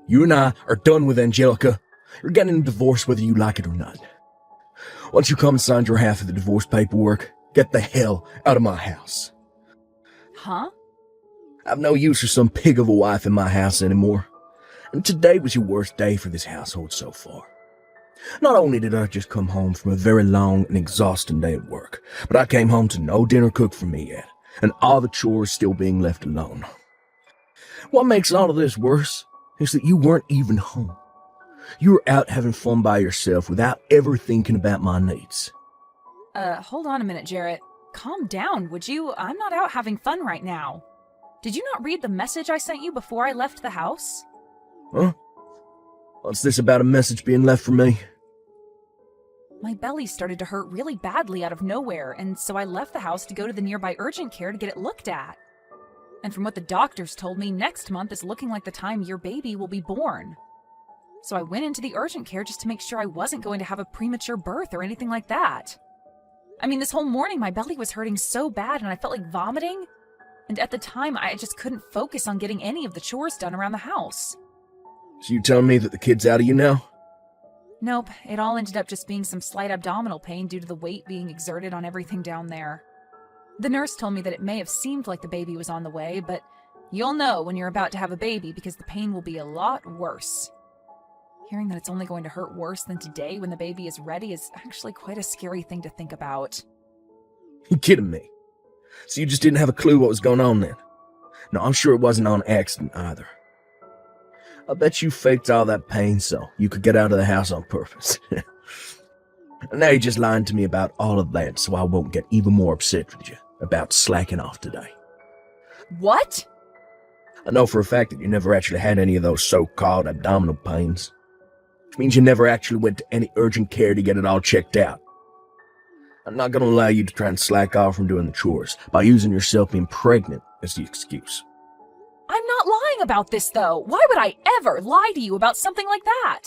You and I are done with Angelica. You're getting a divorce whether you like it or not. Once you come and sign your half of the divorce paperwork, get the hell out of my house. Huh? I've no use for some pig of a wife in my house anymore. And today was your worst day for this household so far. Not only did I just come home from a very long and exhausting day at work, but I came home to no dinner cooked for me yet, and all the chores still being left alone. What makes all of this worse is that you weren't even home. You were out having fun by yourself without ever thinking about my needs. Hold on a minute, Jarrett. Calm down, would you? I'm not out having fun right now. Did you not read the message I sent you before I left the house? Huh? What's this about a message being left for me? My belly started to hurt really badly out of nowhere, and so I left the house to go to the nearby urgent care to get it looked at. And from what the doctors told me, next month is looking like the time your baby will be born. So I went into the urgent care just to make sure I wasn't going to have a premature birth or anything like that. I mean, this whole morning my belly was hurting so bad and I felt like vomiting. And at the time, I just couldn't focus on getting any of the chores done around the house. So you telling me that the kid's out of you now? Nope, it all ended up just being some slight abdominal pain due to the weight being exerted on everything down there. The nurse told me that it may have seemed like the baby was on the way, but you'll know when you're about to have a baby because the pain will be a lot worse. Hearing that it's only going to hurt worse than today when the baby is ready is actually quite a scary thing to think about. You kidding me? So you just didn't have a clue what was going on then? No, I'm sure it wasn't on accident either. I bet you faked all that pain so you could get out of the house on purpose. And now you're just lying to me about all of that so I won't get even more upset with you about slacking off today. What? I know for a fact that you never actually had any of those so-called abdominal pains. Which means you never actually went to any urgent care to get it all checked out. I'm not going to allow you to try and slack off from doing the chores by using yourself being pregnant as the excuse. I'm not lying about this, though. Why would I ever lie to you about something like that?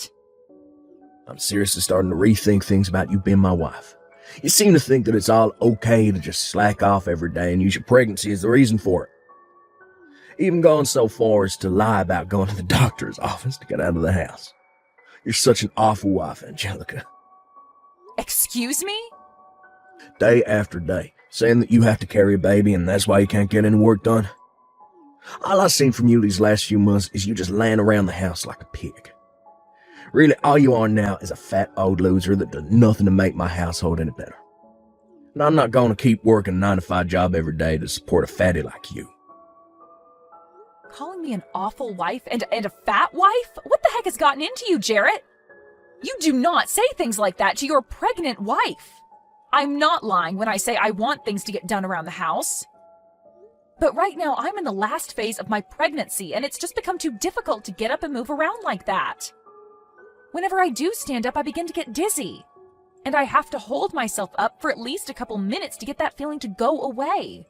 I'm seriously starting to rethink things about you being my wife. You seem to think that it's all okay to just slack off every day and use your pregnancy as the reason for it. Even going so far as to lie about going to the doctor's office to get out of the house. You're such an awful wife, Angelica. Excuse me? Day after day, saying that you have to carry a baby and that's why you can't get any work done. All I've seen from you these last few months is you just laying around the house like a pig. Really, all you are now is a fat old loser that does nothing to make my household any better. And I'm not going to keep working a 9-to-5 job every day to support a fatty like you. Calling me an awful wife and a fat wife? What the heck has gotten into you, Jarrett? You do not say things like that to your pregnant wife. I'm not lying when I say I want things to get done around the house. But right now, I'm in the last phase of my pregnancy, and it's just become too difficult to get up and move around like that. Whenever I do stand up, I begin to get dizzy. And I have to hold myself up for at least a couple minutes to get that feeling to go away.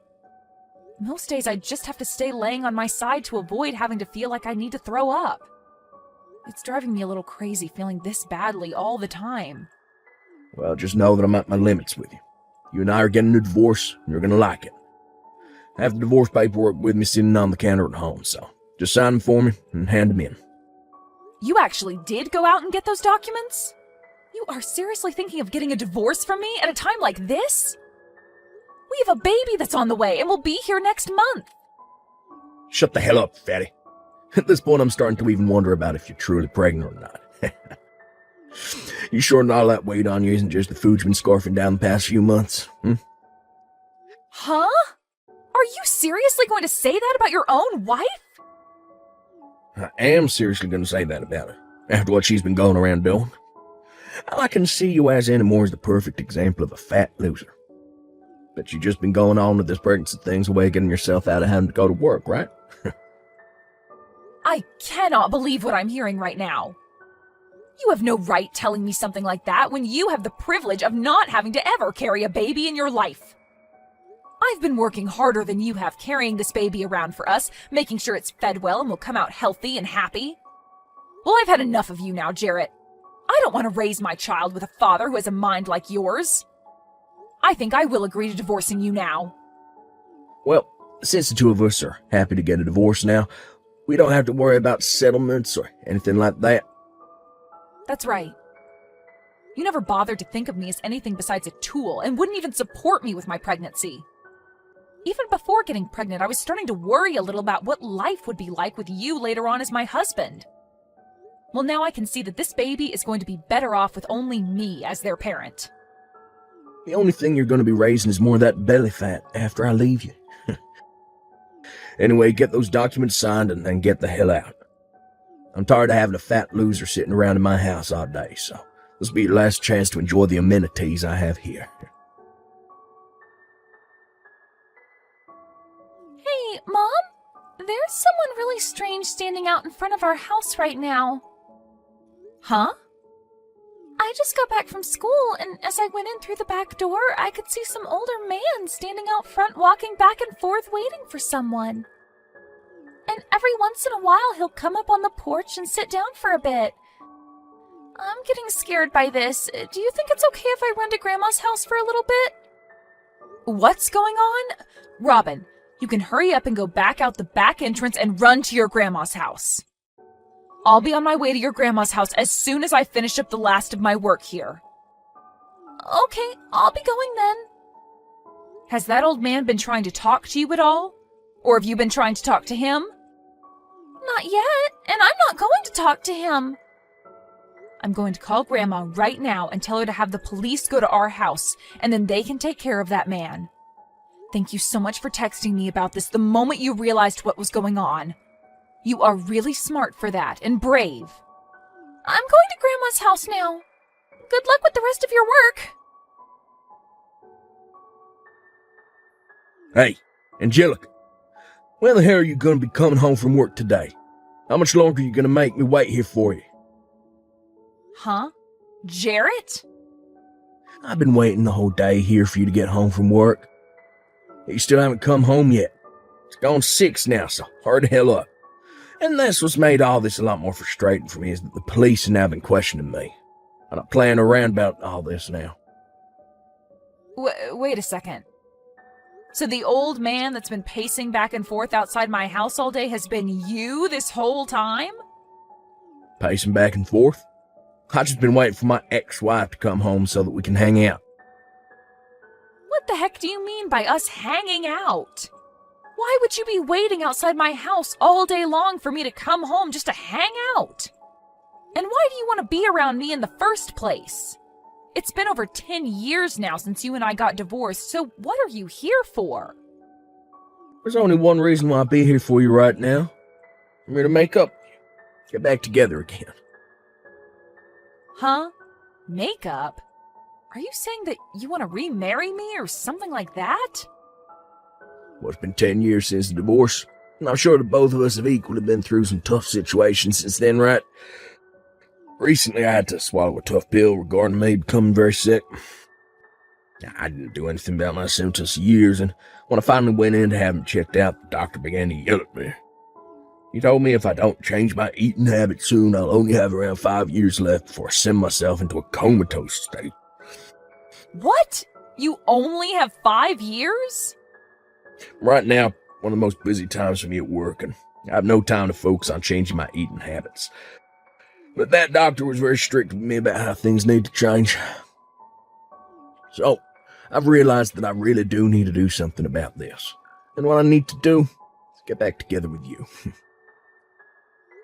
Most days, I just have to stay laying on my side to avoid having to feel like I need to throw up. It's driving me a little crazy feeling this badly all the time. Well, just know that I'm at my limits with you. You and I are getting a divorce, and you're going to like it. I have the divorce paperwork with me sitting on the counter at home, so just sign them for me and hand them in. You actually did go out and get those documents? You are seriously thinking of getting a divorce from me at a time like this? We have a baby that's on the way and will be here next month. Shut the hell up, fatty. At this point, I'm starting to even wonder about if you're truly pregnant or not. You sure that all that weight on you isn't just the food you've been scarfing down the past few months? Huh? Are you seriously going to say that about your own wife? I am seriously going to say that about her, after what she's been going around doing. All I can see you as anymore is the perfect example of a fat loser. But you've just been going on with this pregnancy thing's away getting yourself out of having to go to work, right? I cannot believe what I'm hearing right now. You have no right telling me something like that when you have the privilege of not having to ever carry a baby in your life. I've been working harder than you have carrying this baby around for us, making sure it's fed well and will come out healthy and happy. Well, I've had enough of you now, Jarrett. I don't want to raise my child with a father who has a mind like yours. I think I will agree to divorcing you now. Well, since the two of us are happy to get a divorce now, We don't have to worry about settlements or anything like that. That's right. You never bothered to think of me as anything besides a tool and wouldn't even support me with my pregnancy. Even before getting pregnant, I was starting to worry a little about what life would be like with you later on as my husband. Well, now I can see that this baby is going to be better off with only me as their parent. The only thing you're going to be raising is more of that belly fat after I leave you. Anyway, get those documents signed and get the hell out. I'm tired of having a fat loser sitting around in my house all day, so this will be your last chance to enjoy the amenities I have here. Hey, Mom? There's someone really strange standing out in front of our house right now. Huh? I just got back from school, and as I went in through the back door, I could see some older man standing out front walking back and forth waiting for someone. And every once in a while, he'll come up on the porch and sit down for a bit. I'm getting scared by this. Do you think it's okay if I run to Grandma's house for a little bit? What's going on? Robin, you can hurry up and go back out the back entrance and run to your Grandma's house. I'll be on my way to your Grandma's house as soon as I finish up the last of my work here. Okay, I'll be going then. Has that old man been trying to talk to you at all? Or have you been trying to talk to him? Not yet, and I'm not going to talk to him. I'm going to call Grandma right now and tell her to have the police go to our house, and then they can take care of that man. Thank you so much for texting me about this the moment you realized what was going on. You are really smart for that, and brave. I'm going to Grandma's house now. Good luck with the rest of your work. Hey, Angelica, when the hell are you going to be coming home from work today? How much longer are you going to make me wait here for you? Huh? Jarrett? I've been waiting the whole day here for you to get home from work. You still haven't come home yet. It's gone 6 now, so hurry the hell up. And that's what's made all this a lot more frustrating for me, is that the police have now been questioning me. I'm not playing around about all this now. Wait a second. So the old man that's been pacing back and forth outside my house all day has been you this whole time? Pacing back and forth? I've just been waiting for my ex-wife to come home so that we can hang out. What the heck do you mean by us hanging out? Why would you be waiting outside my house all day long for me to come home just to hang out? And why do you want to be around me in the first place? It's been over 10 years now since you and I got divorced, so what are you here for? There's only one reason why I'll be here for you right now. I'm here to make up, get back together again. Huh? Makeup? Are you saying that you want to remarry me or something like that? Well, it's been 10 years since the divorce, and I'm sure that both of us have equally been through some tough situations since then, right? Recently, I had to swallow a tough pill regarding me becoming very sick. I didn't do anything about my symptoms for years, and when I finally went in to have them checked out, the doctor began to yell at me. He told me if I don't change my eating habits soon, I'll only have around 5 years left before I send myself into a comatose state. What? You only have 5 years? Right now, one of the most busy times for me at work, and I have no time to focus on changing my eating habits. But that doctor was very strict with me about how things need to change. So, I've realized that I really do need to do something about this. And what I need to do is get back together with you.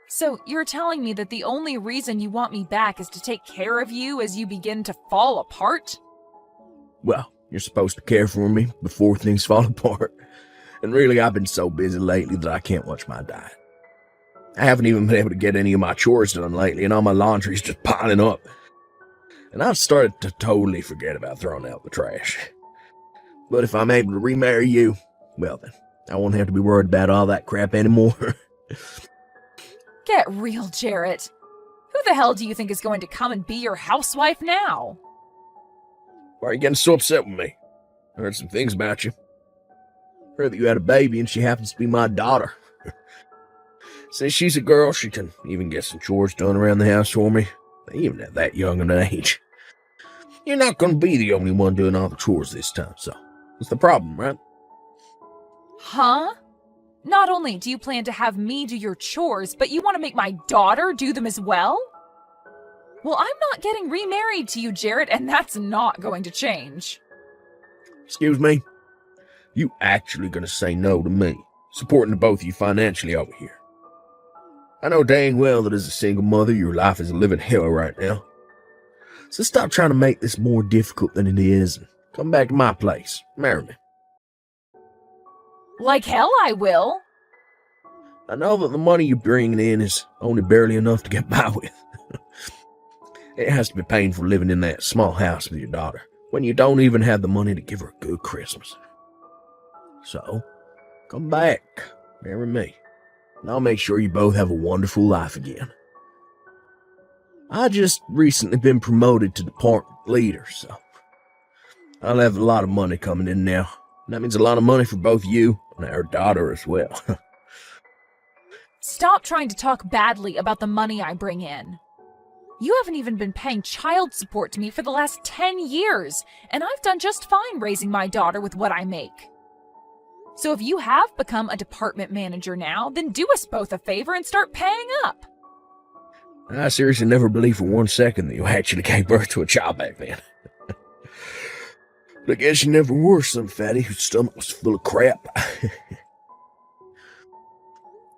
So you're telling me that the only reason you want me back is to take care of you as you begin to fall apart? Well, you're supposed to care for me before things fall apart. And really, I've been so busy lately that I can't watch my diet. I haven't even been able to get any of my chores done lately, and all my laundry's just piling up. And I've started to totally forget about throwing out the trash. But if I'm able to remarry you, well then, I won't have to be worried about all that crap anymore. Get real, Jarrett. Who the hell do you think is going to come and be your housewife now? Why are you getting so upset with me? I heard some things about you. Heard that you had a baby and she happens to be my daughter. Since she's a girl, she can even get some chores done around the house for me, even at that young an age. You're not going to be the only one doing all the chores this time, so what's the problem, right? Huh? Not only do you plan to have me do your chores, but you want to make my daughter do them as well? Well, I'm not getting remarried to you, Jarrett, and that's not going to change. Excuse me? You actually gonna say no to me, supporting the both of you financially over here? I know dang well that as a single mother, your life is a living hell right now. So stop trying to make this more difficult than it is and come back to my place. Marry me. Like hell I will. I know that the money you're bringing in is only barely enough to get by with. It has to be painful living in that small house with your daughter when you don't even have the money to give her a good Christmas. So, come back, marry me, and I'll make sure you both have a wonderful life again. I just recently been promoted to department leader, so I'll have a lot of money coming in now. And that means a lot of money for both you and our daughter as well. Stop trying to talk badly about the money I bring in. You haven't even been paying child support to me for the last 10 years, and I've done just fine raising my daughter with what I make. So if you have become a department manager now, then do us both a favor and start paying up. I seriously never believed for 1 second that you actually gave birth to a child back then. But I guess you never were some fatty whose stomach was full of crap.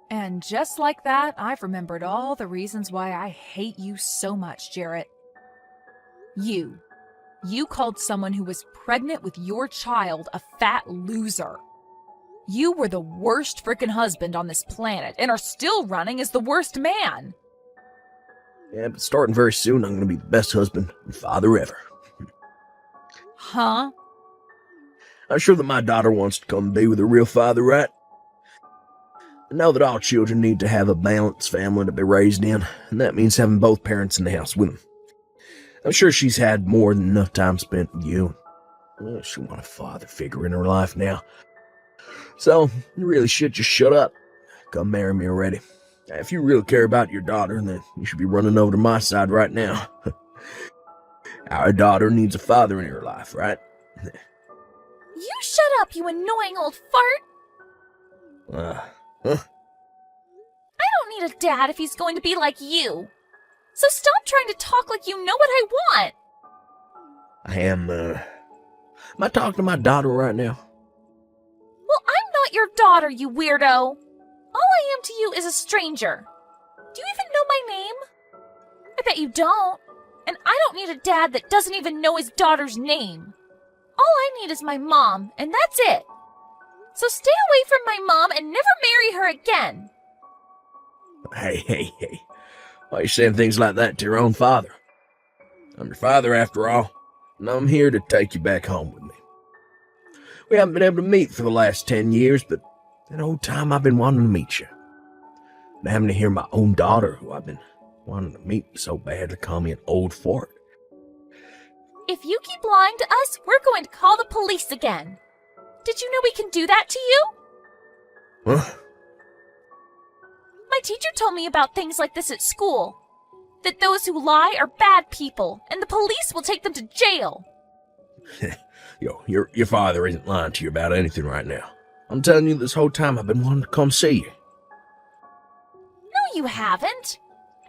And just like that, I've remembered all the reasons why I hate you so much, Jarrett. You called someone who was pregnant with your child a fat loser. You were the worst frickin' husband on this planet and are still running as the worst man. Yeah, but starting very soon, I'm going to be the best husband and father ever. Huh? I'm sure that my daughter wants to come and be with her real father, right? I know that all children need to have a balanced family to be raised in, and that means having both parents in the house with them. I'm sure she's had more than enough time spent with you. Well, she wants a father figure in her life now. So, you really should just shut up. Come marry me already. If you really care about your daughter, then you should be running over to my side right now. Our daughter needs a father in her life, right? You shut up, you annoying old fart! Huh? I don't need a dad if he's going to be like you. So stop trying to talk like you know what I want. Am I talking to my daughter right now? Well, I'm not your daughter, you weirdo. All I am to you is a stranger. Do you even know my name? I bet you don't. And I don't need a dad that doesn't even know his daughter's name. All I need is my mom, and that's it. So stay away from my mom and never marry her again. Hey. Why are you saying things like that to your own father? I'm your father after all, and I'm here to take you back home with me. We haven't been able to meet for the last 10 years, but that whole time I've been wanting to meet you. And having to hear my own daughter, who I've been wanting to meet so bad, to call me an old fart. If you keep lying to us, we're going to call the police again. Did you know we can do that to you? Huh? My teacher told me about things like this at school. That those who lie are bad people, and the police will take them to jail. Your father isn't lying to you about anything right now. I'm telling you, this whole time I've been wanting to come see you. No, you haven't.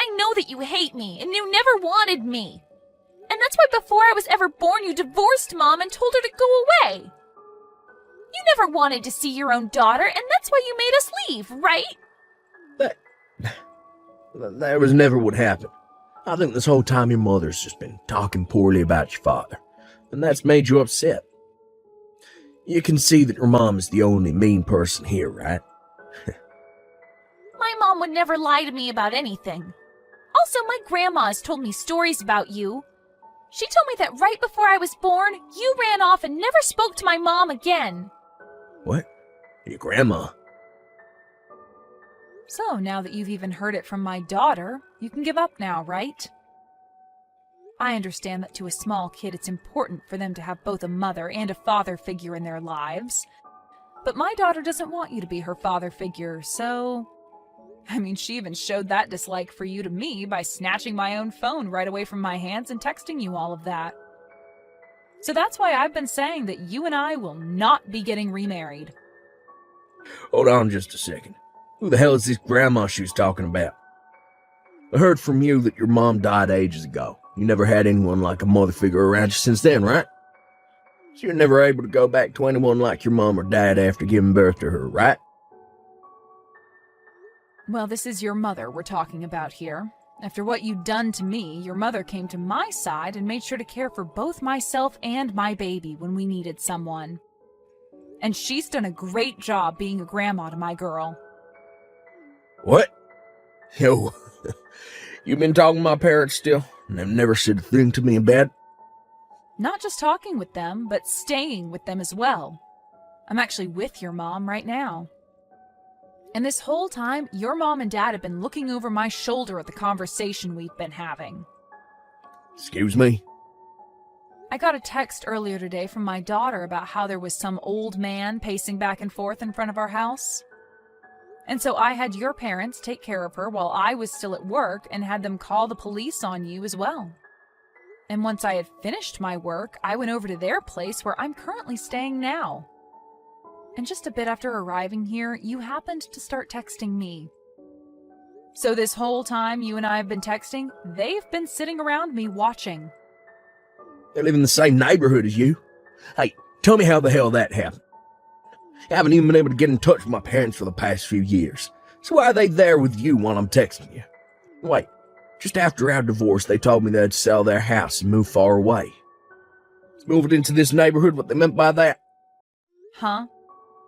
I know that you hate me, and you never wanted me. And that's why before I was ever born, you divorced Mom and told her to go away. You never wanted to see your own daughter, and that's why you made us leave, right? That was never what happened. I think this whole time your mother's just been talking poorly about your father, and that's made you upset. You can see that your mom is the only mean person here, right? My mom would never lie to me about anything. Also, my grandma has told me stories about you. She told me that right before I was born, you ran off and never spoke to my mom again. What? Your grandma? So, now that you've even heard it from my daughter, you can give up now, right? I understand that to a small kid it's important for them to have both a mother and a father figure in their lives. But my daughter doesn't want you to be her father figure, so... I mean, she even showed that dislike for you to me by snatching my own phone right away from my hands and texting you all of that. So that's why I've been saying that you and I will not be getting remarried. Hold on just a second. Who the hell is this grandma she was talking about? I heard from you that your mom died ages ago. You never had anyone like a mother figure around you since then, right? So you're never able to go back to anyone like your mom or dad after giving birth to her, right? Well, this is your mother we're talking about here. After what you'd done to me, your mother came to my side and made sure to care for both myself and my baby when we needed someone. And she's done a great job being a grandma to my girl. What? Yo, you've been talking to my parents still, and they've never said a thing to me about it? Not just talking with them, but staying with them as well. I'm actually with your mom right now. And this whole time, your mom and dad have been looking over my shoulder at the conversation we've been having. Excuse me? I got a text earlier today from my daughter about how there was some old man pacing back and forth in front of our house. And so I had your parents take care of her while I was still at work and had them call the police on you as well. And once I had finished my work, I went over to their place where I'm currently staying now. And just a bit after arriving here, you happened to start texting me. So this whole time you and I have been texting, they've been sitting around me watching. They live in the same neighborhood as you. Hey, tell me how the hell that happened. I haven't even been able to get in touch with my parents for the past few years. So why are they there with you while I'm texting you? Wait, just after our divorce, they told me they'd sell their house and move far away. Is moving into this neighborhood what they meant by that? Huh?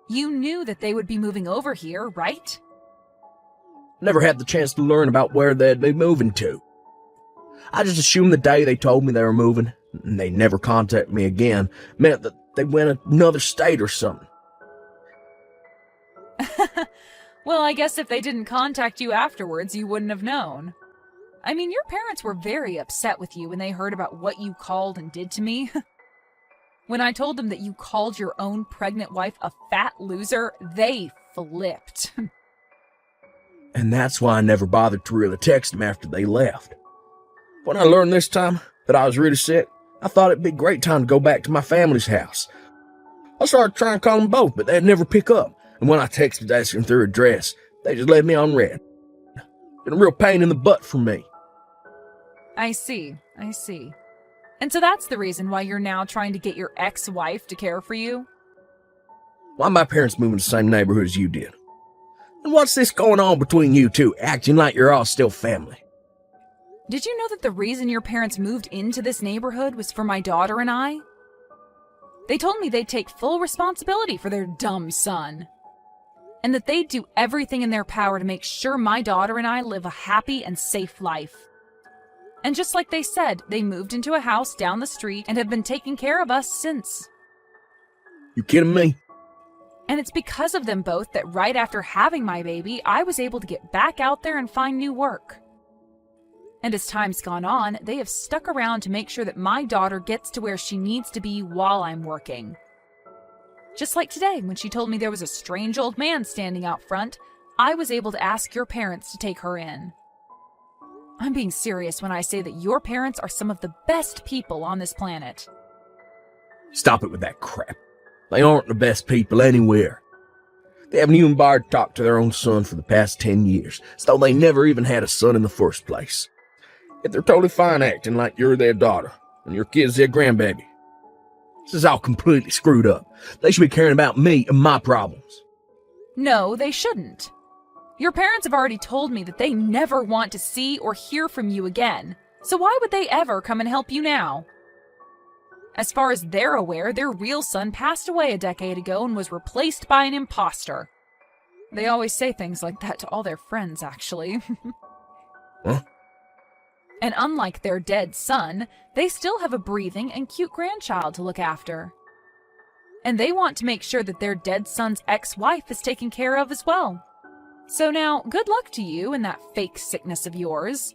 You knew that they would be moving over here, right? Never had the chance to learn about where they'd be moving to. I just assumed the day they told me they were moving, and they never contacted me again, meant that they went another state or something. Well, I guess if they didn't contact you afterwards, you wouldn't have known. I mean, your parents were very upset with you when they heard about what you called and did to me. When I told them that you called your own pregnant wife a fat loser, they flipped. And that's why I never bothered to really text them after they left. When I learned this time that I was really sick, I thought it'd be a great time to go back to my family's house. I started trying to call them both, but they'd never pick up. And when I texted asking their address, they just left me on red. Been a real pain in the butt for me. I see. And so that's the reason why you're now trying to get your ex-wife to care for you? Why my parents moving to the same neighborhood as you did? And what's this going on between you two, acting like you're all still family? Did you know that the reason your parents moved into this neighborhood was for my daughter and I? They told me they'd take full responsibility for their dumb son. And that they'd do everything in their power to make sure my daughter and I live a happy and safe life. And just like they said, they moved into a house down the street and have been taking care of us since. You kidding me? And it's because of them both that right after having my baby, I was able to get back out there and find new work. And as time's gone on, they have stuck around to make sure that my daughter gets to where she needs to be while I'm working. Just like today, when she told me there was a strange old man standing out front, I was able to ask your parents to take her in. I'm being serious when I say that your parents are some of the best people on this planet. Stop it with that crap. They aren't the best people anywhere. They haven't even bothered to talk to their own son for the past 10 years, as though they never even had a son in the first place. Yet they're totally fine acting like you're their daughter, and your kid's their grandbaby. This is all completely screwed up. They should be caring about me and my problems. No, they shouldn't. Your parents have already told me that they never want to see or hear from you again, so why would they ever come and help you now? As far as they're aware, their real son passed away a decade ago and was replaced by an imposter. They always say things like that to all their friends, actually. Huh? And unlike their dead son, they still have a breathing and cute grandchild to look after. And they want to make sure that their dead son's ex-wife is taken care of as well. So now, good luck to you and that fake sickness of yours.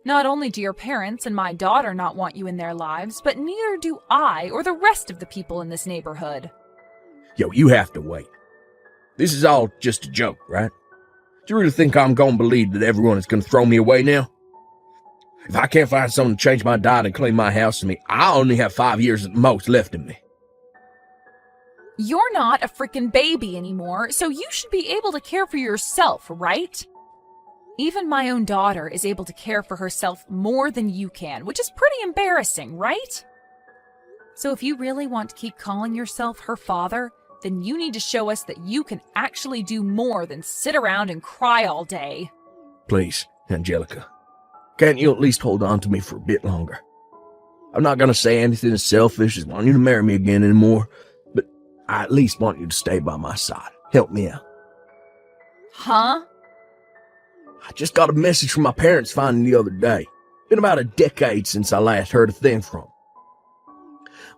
Not only do your parents and my daughter not want you in their lives, but neither do I or the rest of the people in this neighborhood. Yo, you have to wait. This is all just a joke, right? Do you really think I'm gonna believe that everyone is gonna throw me away now? If I can't find someone to change my diet and clean my house for me, I only have 5 years at the most left in me. You're not a freaking baby anymore, so you should be able to care for yourself, right? Even my own daughter is able to care for herself more than you can, which is pretty embarrassing, right? So if you really want to keep calling yourself her father, then you need to show us that you can actually do more than sit around and cry all day. Please, Angelica, can't you at least hold on to me for a bit longer? I'm not going to say anything as selfish as wanting you to marry me again anymore, but I at least want you to stay by my side. Help me out. Huh? I just got a message from my parents finding the other day. Been about a decade since I last heard a thing from them.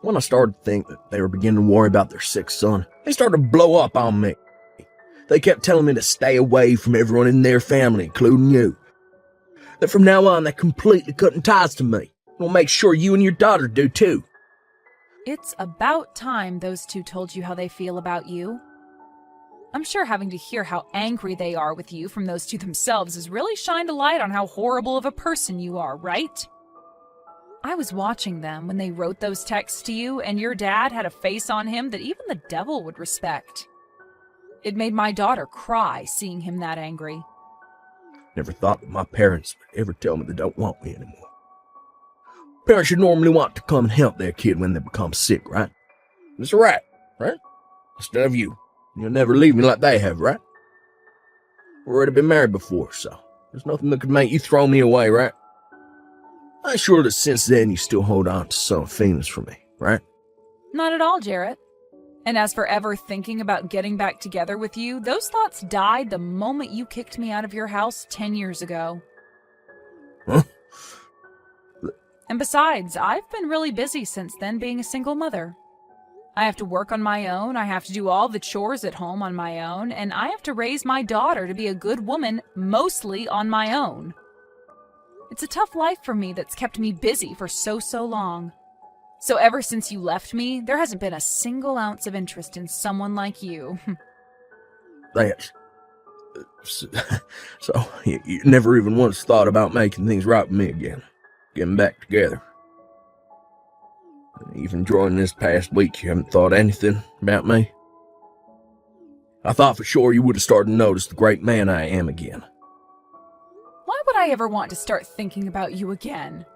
When I started to think that they were beginning to worry about their sick son, they started to blow up on me. They kept telling me to stay away from everyone in their family, including you. That from now on, they're completely cutting ties to me. We'll make sure you and your daughter do too. It's about time those two told you how they feel about you. I'm sure having to hear how angry they are with you from those two themselves has really shined a light on how horrible of a person you are, right? I was watching them when they wrote those texts to you, and your dad had a face on him that even the devil would respect. It made my daughter cry seeing him that angry. Never thought that my parents would ever tell me they don't want me anymore. Parents should normally want to come and help their kid when they become sick, right? It's right, right? Instead of you. You'll never leave me like they have, right? We've already been married before, so there's nothing that could make you throw me away, right? I'm sure that since then you still hold on to some feelings for me, right? Not at all, Jarrett. And as for ever thinking about getting back together with you, those thoughts died the moment you kicked me out of your house 10 years ago. Huh? And besides, I've been really busy since then being a single mother. I have to work on my own, I have to do all the chores at home on my own, and I have to raise my daughter to be a good woman mostly on my own. It's a tough life for me that's kept me busy for so long. So ever since you left me, there hasn't been a single ounce of interest in someone like you. That's... So, you never even once thought about making things right with me again. Getting back together. Even during this past week, you haven't thought anything about me? I thought for sure you would have started to notice the great man I am again. Why would I ever want to start thinking about you again?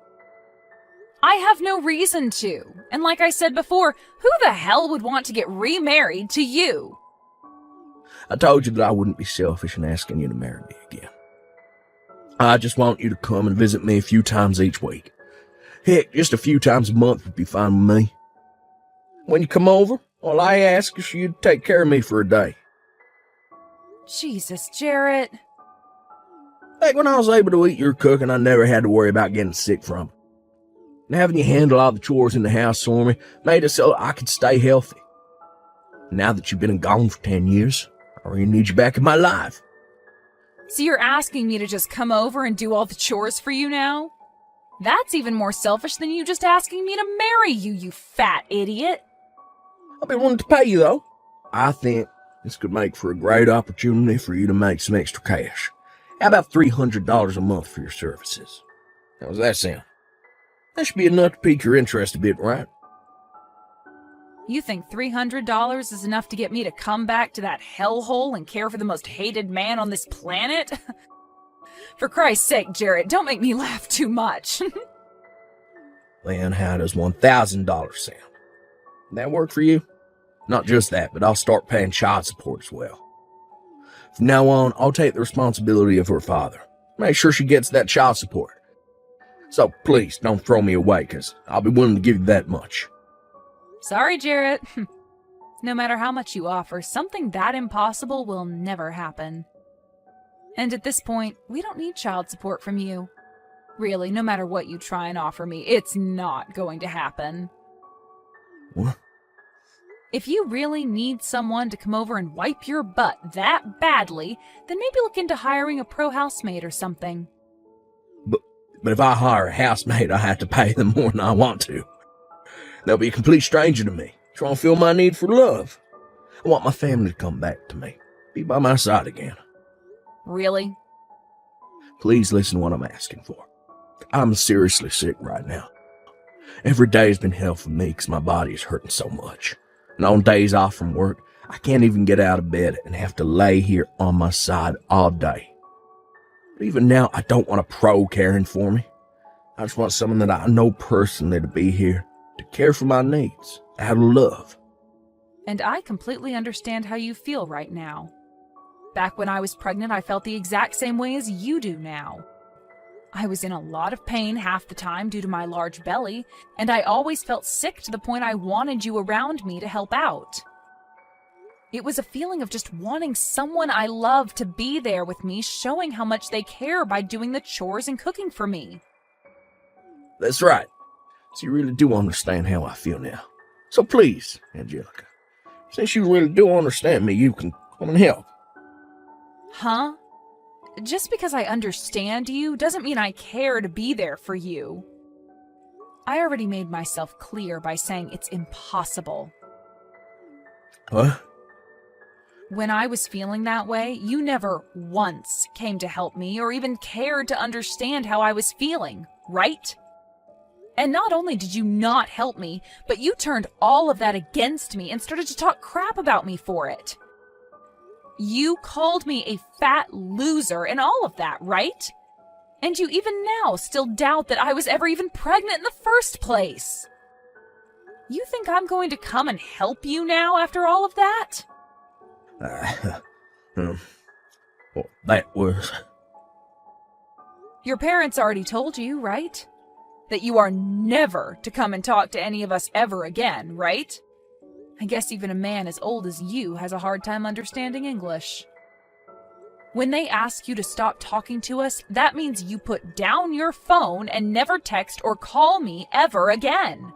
I have no reason to. And like I said before, who the hell would want to get remarried to you? I told you that I wouldn't be selfish in asking you to marry me again. I just want you to come and visit me a few times each week. Heck, just a few times a month would be fine with me. When you come over, all I ask is you to take care of me for a day. Jesus, Jarrett. Back when I was able to eat your cooking, I never had to worry about getting sick from it. And having you handle all the chores in the house for me made it so I could stay healthy. Now that you've been gone for 10 years, I really need you back in my life. So you're asking me to just come over and do all the chores for you now? That's even more selfish than you just asking me to marry you, you fat idiot. I've been wanting to pay you, though. I think this could make for a great opportunity for you to make some extra cash. How about $300 a month for your services? How does that sound? That should be enough to pique your interest a bit, right? You think $300 is enough to get me to come back to that hellhole and care for the most hated man on this planet? For Christ's sake, Jarrett, don't make me laugh too much. Then how does $1,000 sound? That work for you? Not just that, but I'll start paying child support as well. From now on, I'll take the responsibility of her father. Make sure she gets that child support. So please, don't throw me away, because I'll be willing to give you that much. Sorry, Jarrett. No matter how much you offer, something that impossible will never happen. And at this point, we don't need child support from you. Really, no matter what you try and offer me, it's not going to happen. What? If you really need someone to come over and wipe your butt that badly, then maybe look into hiring a pro housemaid or something. But if I hire a housemaid, I have to pay them more than I want to. They'll be a complete stranger to me, trying to feel my need for love. I want my family to come back to me, be by my side again. Really? Please listen to what I'm asking for. I'm seriously sick right now. Every day has been hell for me because my body is hurting so much. And on days off from work, I can't even get out of bed and have to lay here on my side all day. But even now, I don't want a pro caring for me. I just want someone that I know personally to be here to care for my needs out of love. And I completely understand how you feel right now. Back when I was pregnant, I felt the exact same way as you do now. I was in a lot of pain half the time due to my large belly, and I always felt sick to the point I wanted you around me to help out. It was a feeling of just wanting someone I love to be there with me, showing how much they care by doing the chores and cooking for me. That's right. So you really do understand how I feel now. So please, Angelica, since you really do understand me, you can come and help. Huh? Just because I understand you doesn't mean I care to be there for you. I already made myself clear by saying it's impossible. What? When I was feeling that way, you never once came to help me or even cared to understand how I was feeling, right? And not only did you not help me, but you turned all of that against me and started to talk crap about me for it. You called me a fat loser and all of that, right? And you even now still doubt that I was ever even pregnant in the first place. You think I'm going to come and help you now after all of that? Well, that was... Your parents already told you, right? That you are never to come and talk to any of us ever again, right? I guess even a man as old as you has a hard time understanding English. When they ask you to stop talking to us, that means you put down your phone and never text or call me ever again.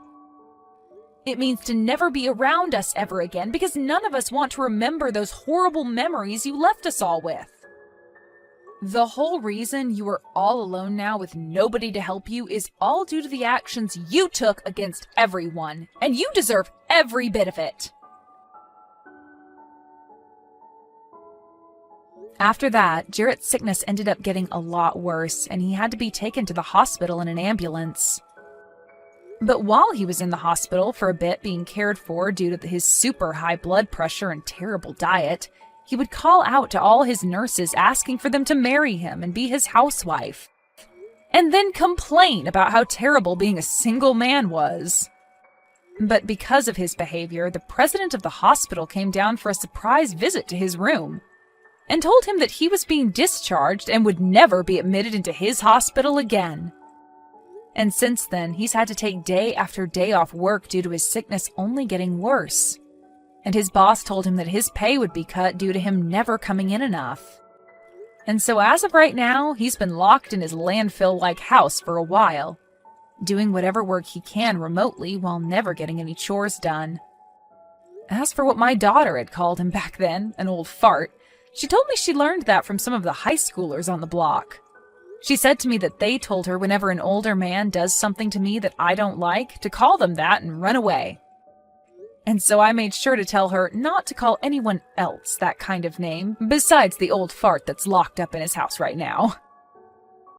It means to never be around us ever again because none of us want to remember those horrible memories you left us all with. The whole reason you are all alone now with nobody to help you is all due to the actions you took against everyone, and you deserve every bit of it. After that, Jarrett's sickness ended up getting a lot worse, and he had to be taken to the hospital in an ambulance. But while he was in the hospital for a bit being cared for due to his super high blood pressure and terrible diet, he would call out to all his nurses asking for them to marry him and be his housewife, and then complain about how terrible being a single man was. But because of his behavior, the president of the hospital came down for a surprise visit to his room and told him that he was being discharged and would never be admitted into his hospital again. And since then, he's had to take day after day off work due to his sickness only getting worse. And his boss told him that his pay would be cut due to him never coming in enough. And so as of right now, he's been locked in his landfill-like house for a while, doing whatever work he can remotely while never getting any chores done. As for what my daughter had called him back then, an old fart, she told me she learned that from some of the high schoolers on the block. She said to me that they told her whenever an older man does something to me that I don't like, to call them that and run away. And so I made sure to tell her not to call anyone else that kind of name, besides the old fart that's locked up in his house right now.